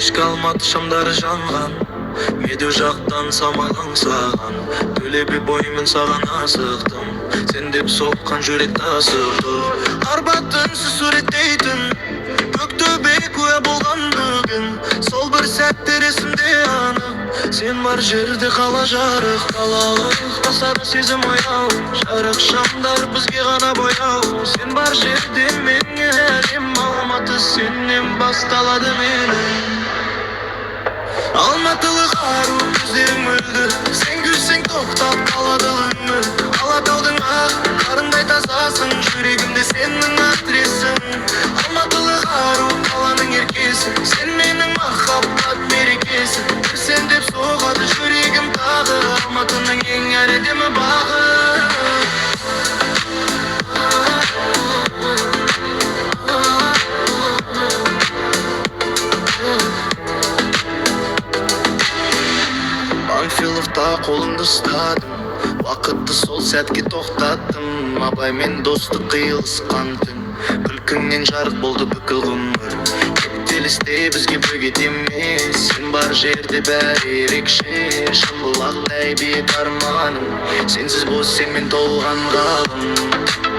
кешке Алматы шамдары жанған, медеу жақтан самалаң саған. Төле би бойымен саған асықтым, сен деп соққан жүрек тасықты. Арбатынсыз суреттейтін көктөбе куә болған бүгін, сол бір сәттер есімде анық. Сен бар жерде қала жарық, қалалық басады сезім ояу. Жарық шамдар бізге ғана бояу. Сен бар жерде менің әлем, Алматы сенен басталады менің. Алматылық ару көздерің мөлдір, сен күлсең тоқтап қалады өмір. Алатаудың ақ қарындай тазасың, жүрегімде сенің адресің. Алматылық ару қаланың еркесі, сен менің махаббат мерекесі. Бір сен деп соғады жүрегім тағы, Алматының ең әдемі бағы. Панфиловта қолыңды ұстадым, уақытты сол сәтке тоқтаттым. Абаймен достық қиылысқан түн, күлкіңнен жарық болды бүкіл ғұмыр. Кептелісте бізге бөгет емес, сен бар жерде бәрі ерекше. Шымбұлақтай биік арманым, сенсіз бос сенмен толған ғалым.